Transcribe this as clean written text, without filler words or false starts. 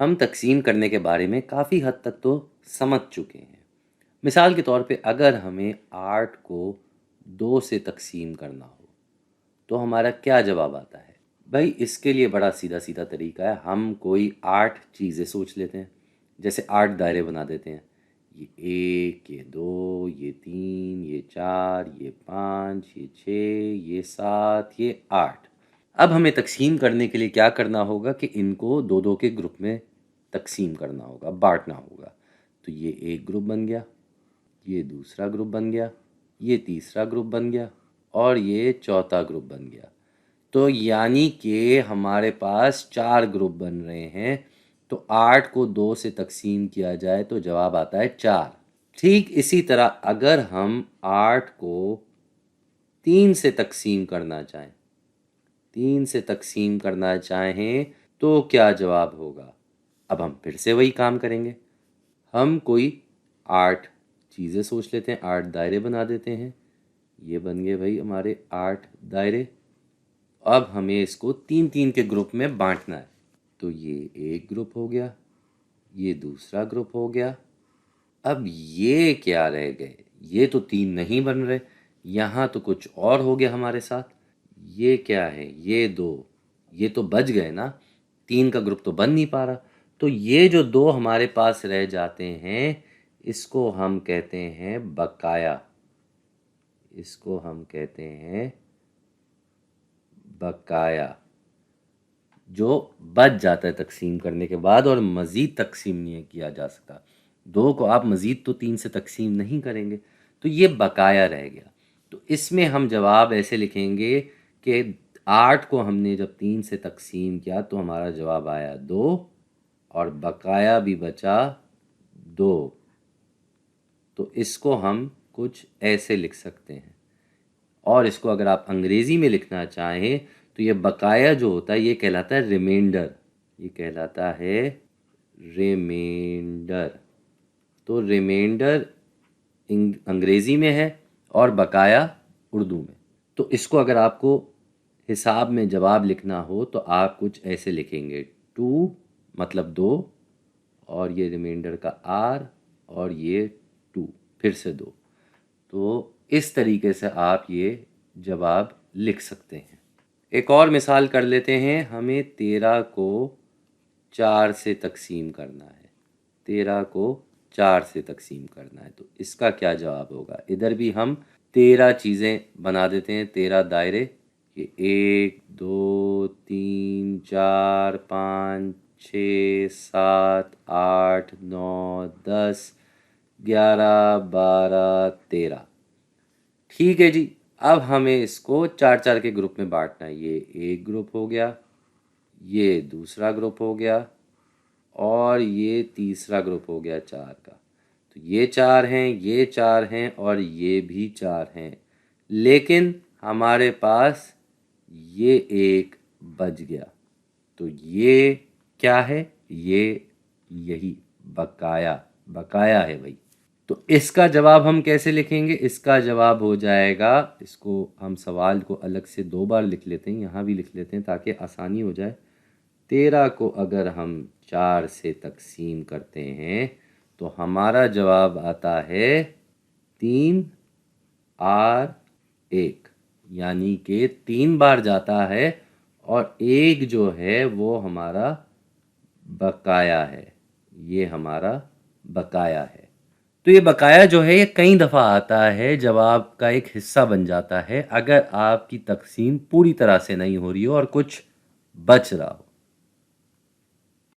ہم تقسیم کرنے کے بارے میں کافی حد تک تو سمجھ چکے ہیں۔ مثال کے طور پہ اگر ہمیں 8 کو 2 سے تقسیم کرنا ہو تو ہمارا کیا جواب آتا ہے؟ بھائی اس کے لیے بڑا سیدھا سیدھا طریقہ ہے، ہم کوئی 8 چیزیں سوچ لیتے ہیں، جیسے 8 دائرے بنا دیتے ہیں، یہ 1، یہ 2، یہ 3، یہ 4، یہ 5، یہ 6، یہ 7، یہ 8۔ اب ہمیں تقسیم کرنے کے لیے کیا کرنا ہوگا کہ ان کو 2 کے گروپ میں تقسیم کرنا ہوگا، بانٹنا ہوگا۔ تو یہ ایک گروپ بن گیا، یہ دوسرا گروپ بن گیا، یہ تیسرا گروپ بن گیا اور یہ چوتھا گروپ بن گیا۔ تو یعنی کہ ہمارے پاس 4 گروپ بن رہے ہیں، تو 8 کو 2 سے تقسیم کیا جائے تو جواب آتا ہے 4۔ ٹھیک اسی طرح اگر ہم 8 کو 3 سے تقسیم کرنا چاہیں، 3 سے تقسیم کرنا چاہیں تو کیا جواب ہوگا؟ اب ہم پھر سے وہی کام کریں گے، ہم کوئی 8 چیزیں سوچ لیتے ہیں، 8 دائرے بنا دیتے ہیں، یہ بن گئے بھائی ہمارے 8 دائرے۔ اب ہمیں اس کو 3 کے گروپ میں بانٹنا ہے، تو یہ ایک گروپ ہو گیا، یہ دوسرا گروپ ہو گیا۔ اب یہ کیا رہ گئے؟ یہ تو 3 نہیں بن رہے، یہاں تو کچھ اور ہو گیا ہمارے ساتھ۔ یہ کیا ہے؟ یہ 2، یہ تو بچ گئے نا، 3 کا گروپ تو بن نہیں پا رہا۔ تو یہ جو 2 ہمارے پاس رہ جاتے ہیں، اس کو ہم کہتے ہیں بقایا، اس کو ہم کہتے ہیں بقایا، جو بچ جاتا ہے تقسیم کرنے کے بعد اور مزید تقسیم نہیں کیا جا سکتا۔ 2 کو آپ مزید تو 3 سے تقسیم نہیں کریں گے، تو یہ بقایا رہ گیا۔ تو اس میں ہم جواب ایسے لکھیں گے کہ 8 کو ہم نے جب 3 سے تقسیم کیا تو ہمارا جواب آیا 2 اور بقایا بھی بچا 2۔ تو اس کو ہم کچھ ایسے لکھ سکتے ہیں، اور اس کو اگر آپ انگریزی میں لکھنا چاہیں تو یہ بقایا جو ہوتا ہے یہ کہلاتا ہے ریمائنڈر، یہ کہلاتا ہے ریمائنڈر۔ تو ریمائنڈر انگریزی میں ہے اور بقایا اردو میں۔ تو اس کو اگر آپ کو حساب میں جواب لکھنا ہو تو آپ کچھ ایسے لکھیں گے، 2 مطلب 2 اور یہ ریمائنڈر کا آر اور یہ 2 پھر سے 2۔ تو اس طریقے سے آپ یہ جواب لکھ سکتے ہیں۔ ایک اور مثال کر لیتے ہیں، ہمیں 13 کو 4 سے تقسیم کرنا ہے، 13 کو 4 سے تقسیم کرنا ہے تو اس کا کیا جواب ہوگا؟ ادھر بھی ہم 13 چیزیں بنا دیتے ہیں، 13 دائرے، یہ 1 2 3 4 5 6 7 8 9 10 11 12 13۔ ٹھیک ہے جی، اب ہمیں اس کو 4 کے گروپ میں بانٹنا ہے، یہ ایک گروپ ہو گیا، یہ دوسرا گروپ ہو گیا اور یہ تیسرا گروپ ہو گیا 4 کا۔ تو یہ 4 ہیں، یہ 4 ہیں اور یہ بھی 4 ہیں، لیکن ہمارے پاس یہ ایک بچ گیا، تو یہ کیا ہے؟ یہ یہی بقایا ہے بھائی۔ تو اس کا جواب ہم کیسے لکھیں گے؟ اس کا جواب ہو جائے گا، اس کو ہم سوال کو الگ سے 2 بار لکھ لیتے ہیں، یہاں بھی لکھ لیتے ہیں تاکہ آسانی ہو جائے۔ 13 کو اگر ہم 4 سے تقسیم کرتے ہیں تو ہمارا جواب آتا ہے 3 اور 1، یعنی کہ 3 بار جاتا ہے اور 1 جو ہے وہ ہمارا بقایا ہے، یہ ہمارا بقایا ہے۔ تو یہ بقایا جو ہے یہ کئی دفعہ آتا ہے، جواب کا ایک حصہ بن جاتا ہے اگر آپ کی تقسیم پوری طرح سے نہیں ہو رہی ہو اور کچھ بچ رہا ہو۔